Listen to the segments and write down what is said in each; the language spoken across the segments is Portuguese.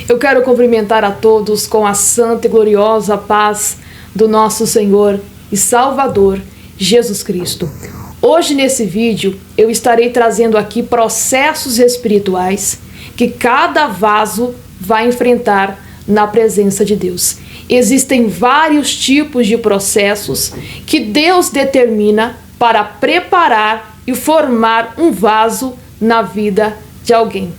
Eu quero cumprimentar a todos com a santa e gloriosa paz do nosso Senhor e Salvador, Jesus Cristo. Hoje nesse vídeo eu estarei trazendo aqui processos espirituais que cada vaso vai enfrentar na presença de Deus. Existem vários tipos de processos que Deus determina para preparar e formar um vaso na vida de alguém.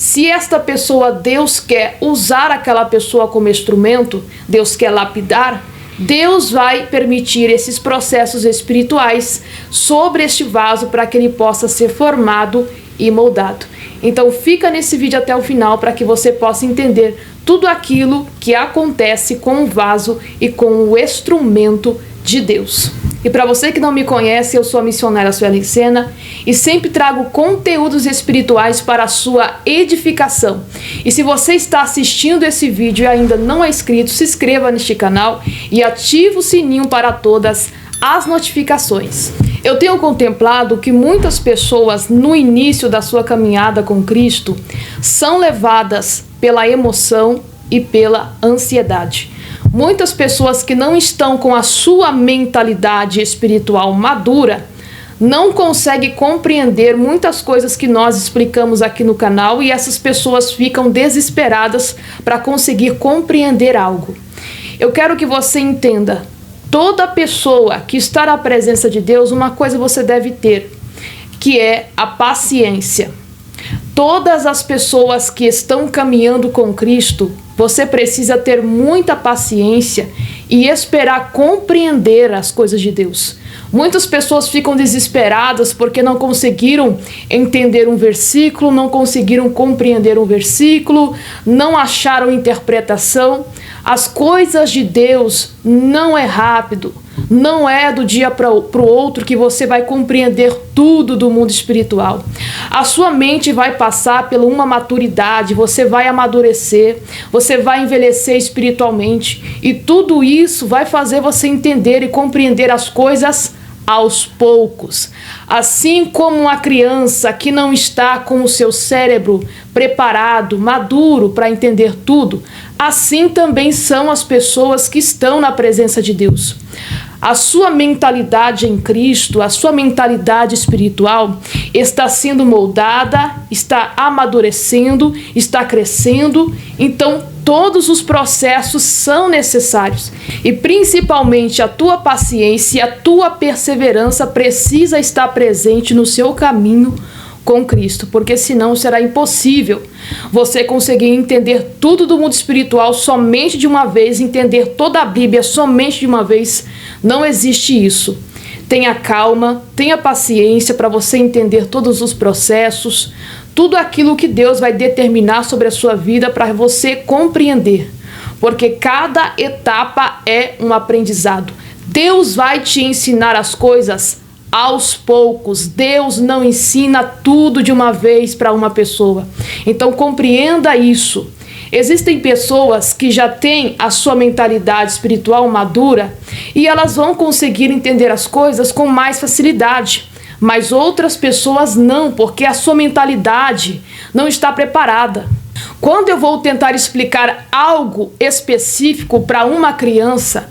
Se esta pessoa, Deus quer usar aquela pessoa como instrumento, Deus quer lapidar, Deus vai permitir esses processos espirituais sobre este vaso para que ele possa ser formado e moldado. Então fica nesse vídeo até o final para que você possa entender tudo aquilo que acontece com o vaso e com o instrumento de Deus. E para você que não me conhece, eu sou a missionária Suelen Sena e sempre trago conteúdos espirituais para a sua edificação. E se você está assistindo esse vídeo e ainda não é inscrito, se inscreva neste canal e ative o sininho para todas as notificações. Eu tenho contemplado que muitas pessoas no início da sua caminhada com Cristo são levadas pela emoção e pela ansiedade. Muitas pessoas que não estão com a sua mentalidade espiritual madura não conseguem compreender muitas coisas que nós explicamos aqui no canal e essas pessoas ficam desesperadas para conseguir compreender algo. Eu quero que você entenda, toda pessoa que está na presença de Deus, uma coisa você deve ter, que é a paciência. Todas as pessoas que estão caminhando com Cristo, você precisa ter muita paciência e esperar compreender as coisas de Deus. Muitas pessoas ficam desesperadas porque não conseguiram entender um versículo, não conseguiram compreender um versículo, não acharam interpretação. As coisas de Deus não é rápido, não é do dia para o outro que você vai compreender tudo do mundo espiritual. A sua mente vai passar por uma maturidade, você vai amadurecer, você vai envelhecer espiritualmente e tudo isso vai fazer você entender e compreender as coisas aos poucos. Assim como uma criança que não está com o seu cérebro preparado, maduro para entender tudo, assim também são as pessoas que estão na presença de Deus. A sua mentalidade em Cristo, a sua mentalidade espiritual está sendo moldada, está amadurecendo, está crescendo. Então todos os processos são necessários e principalmente a tua paciência e a tua perseverança precisa estar presente no seu caminho com Cristo, porque senão será impossível você conseguir entender tudo do mundo espiritual somente de uma vez, entender toda a Bíblia somente de uma vez. Não existe isso. Tenha calma, tenha paciência para você entender todos os processos, tudo aquilo que Deus vai determinar sobre a sua vida para você compreender, porque cada etapa é um aprendizado. Deus vai te ensinar as coisas aos poucos. Deus não ensina tudo de uma vez para uma pessoa. Então compreenda isso. Existem pessoas que já têm a sua mentalidade espiritual madura e elas vão conseguir entender as coisas com mais facilidade. Mas outras pessoas não, porque a sua mentalidade não está preparada. Quando eu vou tentar explicar algo específico para uma criança,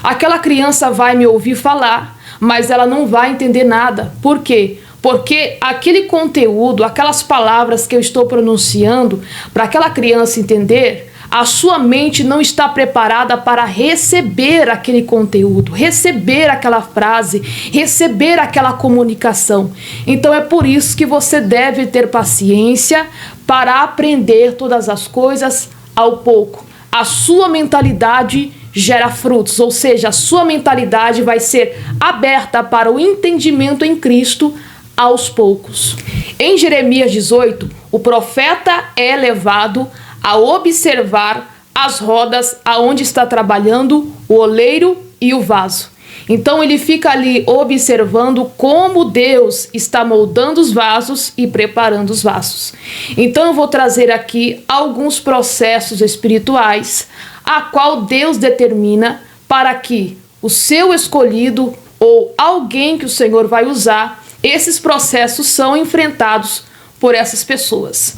aquela criança vai me ouvir falar, mas ela não vai entender nada. Por quê? Porque aquele conteúdo, aquelas palavras que eu estou pronunciando, para aquela criança entender, a sua mente não está preparada para receber aquele conteúdo, receber aquela frase, receber aquela comunicação. Então é por isso que você deve ter paciência para aprender todas as coisas ao pouco. A sua mentalidade gera frutos, ou seja, a sua mentalidade vai ser aberta para o entendimento em Cristo aos poucos. Em Jeremias 18, o profeta é levado a observar as rodas aonde está trabalhando o oleiro e o vaso. Então ele fica ali observando como Deus está moldando os vasos e preparando os vasos. Então eu vou trazer aqui alguns processos espirituais a qual Deus determina para que o seu escolhido ou alguém que o Senhor vai usar, esses processos são enfrentados por essas pessoas.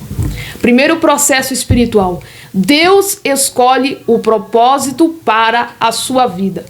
Primeiro processo espiritual. Deus escolhe o propósito para a sua vida.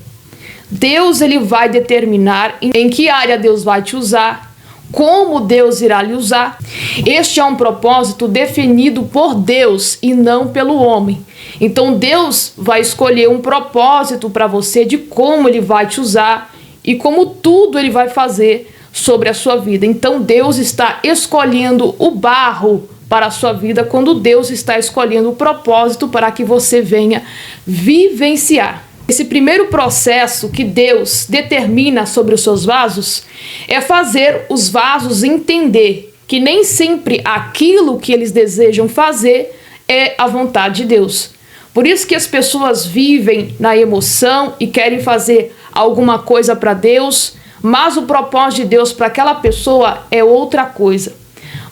Deus ele vai determinar em que área Deus vai te usar, como Deus irá lhe usar. Este é um propósito definido por Deus e não pelo homem. Então Deus vai escolher um propósito para você de como ele vai te usar e como tudo ele vai fazer sobre a sua vida. Então Deus está escolhendo o barro para a sua vida quando Deus está escolhendo o propósito para que você venha vivenciar. Esse primeiro processo que Deus determina sobre os seus vasos é fazer os vasos entender que nem sempre aquilo que eles desejam fazer é a vontade de Deus. Por isso que as pessoas vivem na emoção e querem fazer alguma coisa para Deus, mas o propósito de Deus para aquela pessoa é outra coisa.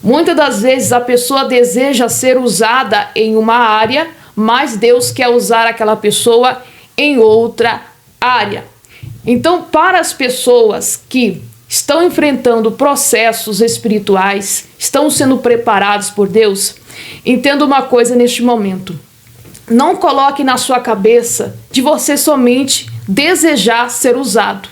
Muitas das vezes a pessoa deseja ser usada em uma área, mas Deus quer usar aquela pessoa em outra área. Então, para as pessoas que estão enfrentando processos espirituais, estão sendo preparados por Deus, entenda uma coisa neste momento. Não coloque na sua cabeça de você somente desejar ser usado.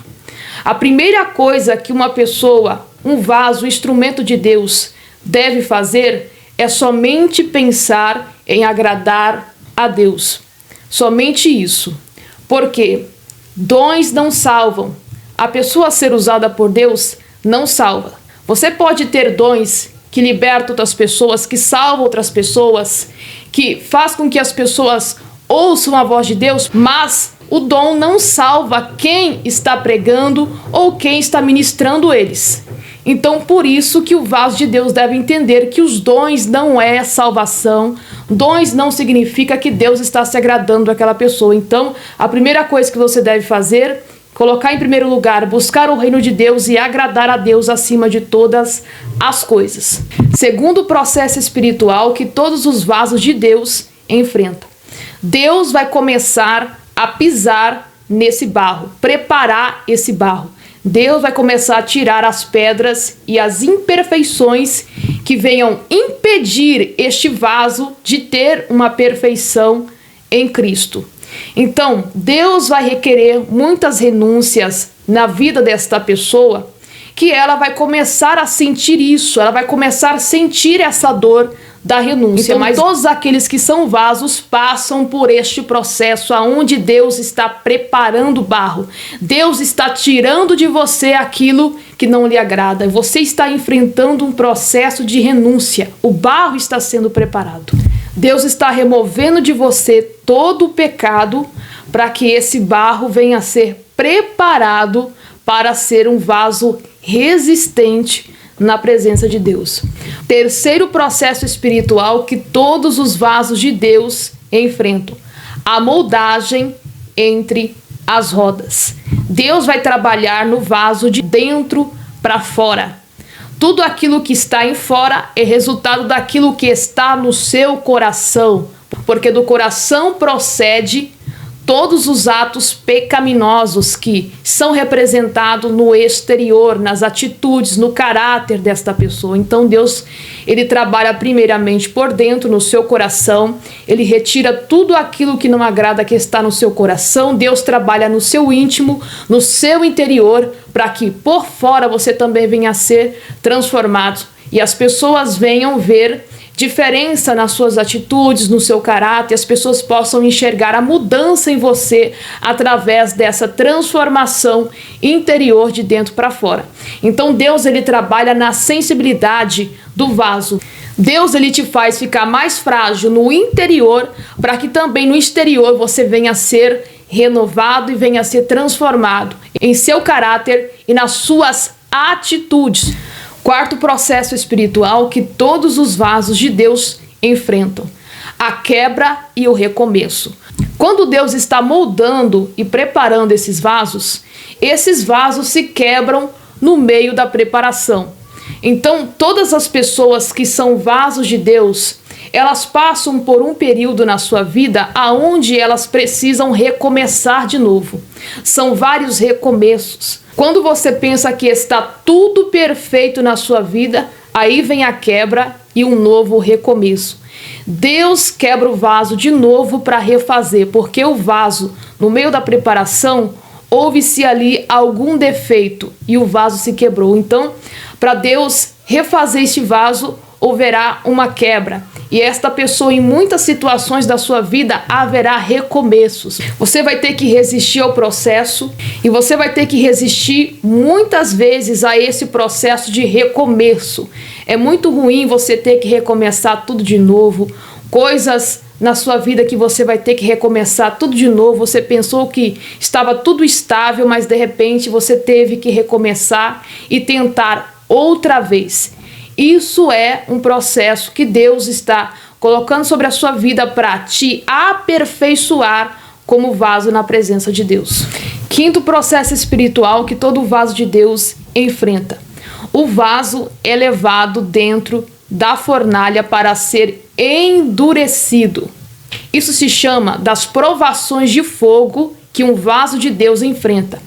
A primeira coisa que uma pessoa, um vaso, um instrumento de Deus deve fazer é somente pensar em agradar a Deus. Somente isso. Porque dons não salvam. A pessoa a ser usada por Deus não salva. Você pode ter dons que libertam outras pessoas, que salvam outras pessoas, que faz com que as pessoas ouçam a voz de Deus, mas o dom não salva quem está pregando ou quem está ministrando eles. Então, por isso que o vaso de Deus deve entender que os dons não é salvação. Dons não significa que Deus está se agradando daquela pessoa. Então, a primeira coisa que você deve fazer, colocar em primeiro lugar, buscar o reino de Deus e agradar a Deus acima de todas as coisas. Segundo processo espiritual que todos os vasos de Deus enfrentam. Deus vai começar a pisar nesse barro, preparar esse barro. Deus vai começar a tirar as pedras e as imperfeições que venham impedir este vaso de ter uma perfeição em Cristo. Então, Deus vai requerer muitas renúncias na vida desta pessoa, que ela vai começar a sentir isso, ela vai começar a sentir essa dor da renúncia. Então, mas todos aqueles que são vasos passam por este processo aonde Deus está preparando o barro. Deus está tirando de você aquilo que não lhe agrada. Você está enfrentando um processo de renúncia. O barro está sendo preparado. Deus está removendo de você todo o pecado para que esse barro venha a ser preparado para ser um vaso resistente na presença de Deus. Terceiro processo espiritual que todos os vasos de Deus enfrentam: a moldagem entre as rodas. Deus vai trabalhar no vaso de dentro para fora. Tudo aquilo que está em fora é resultado daquilo que está no seu coração, porque do coração procede todos os atos pecaminosos que são representados no exterior, nas atitudes, no caráter desta pessoa. Então Deus, ele trabalha primeiramente por dentro, no seu coração. Ele retira tudo aquilo que não agrada que está no seu coração. Deus trabalha no seu íntimo, no seu interior, para que por fora você também venha a ser transformado e as pessoas venham ver diferença nas suas atitudes, no seu caráter, as pessoas possam enxergar a mudança em você através dessa transformação interior de dentro para fora. Então Deus, ele trabalha na sensibilidade do vaso. Deus, ele te faz ficar mais frágil no interior para que também no exterior você venha a ser renovado e venha a ser transformado em seu caráter e nas suas atitudes. Quarto processo espiritual que todos os vasos de Deus enfrentam: a quebra e o recomeço. Quando Deus está moldando e preparando esses vasos se quebram no meio da preparação. Então, todas as pessoas que são vasos de Deus, elas passam por um período na sua vida aonde elas precisam recomeçar de novo. São vários recomeços. Quando você pensa que está tudo perfeito na sua vida, aí vem a quebra e um novo recomeço. Deus quebra o vaso de novo para refazer, porque o vaso, no meio da preparação, houve-se ali algum defeito e o vaso se quebrou. Então, para Deus refazer este vaso, haverá uma quebra. E esta pessoa, em muitas situações da sua vida, haverá recomeços. Você vai ter que resistir ao processo e você vai ter que resistir muitas vezes a esse processo de recomeço. É muito ruim você ter que recomeçar tudo de novo, coisas na sua vida que você vai ter que recomeçar tudo de novo. Você pensou que estava tudo estável, mas de repente você teve que recomeçar e tentar outra vez. Isso é um processo que Deus está colocando sobre a sua vida para te aperfeiçoar como vaso na presença de Deus. Quinto processo espiritual que todo vaso de Deus enfrenta. O vaso é levado dentro da fornalha para ser endurecido. Isso se chama das provações de fogo que um vaso de Deus enfrenta.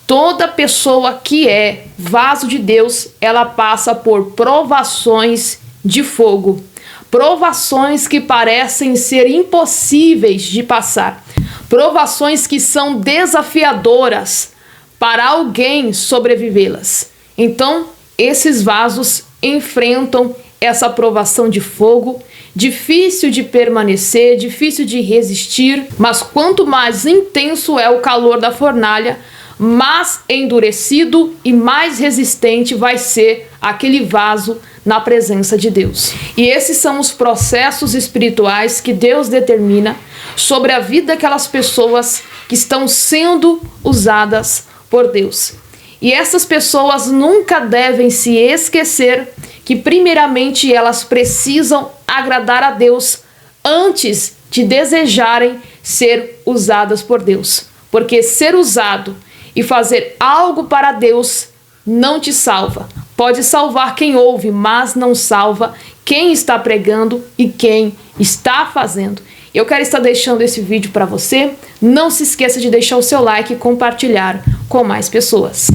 Toda pessoa que é vaso de Deus, ela passa por provações de fogo. Provações que parecem ser impossíveis de passar. Provações que são desafiadoras para alguém sobrevivê-las. Então, esses vasos enfrentam essa provação de fogo, difícil de permanecer, difícil de resistir, mas quanto mais intenso é o calor da fornalha, mais endurecido e mais resistente vai ser aquele vaso na presença de Deus. E esses são os processos espirituais que Deus determina sobre a vida daquelas pessoas que estão sendo usadas por Deus. E essas pessoas nunca devem se esquecer que primeiramente elas precisam agradar a Deus antes de desejarem ser usadas por Deus. Porque ser usado e fazer algo para Deus não te salva. Pode salvar quem ouve, mas não salva quem está pregando e quem está fazendo. Eu quero estar deixando esse vídeo para você. Não se esqueça de deixar o seu like e compartilhar com mais pessoas.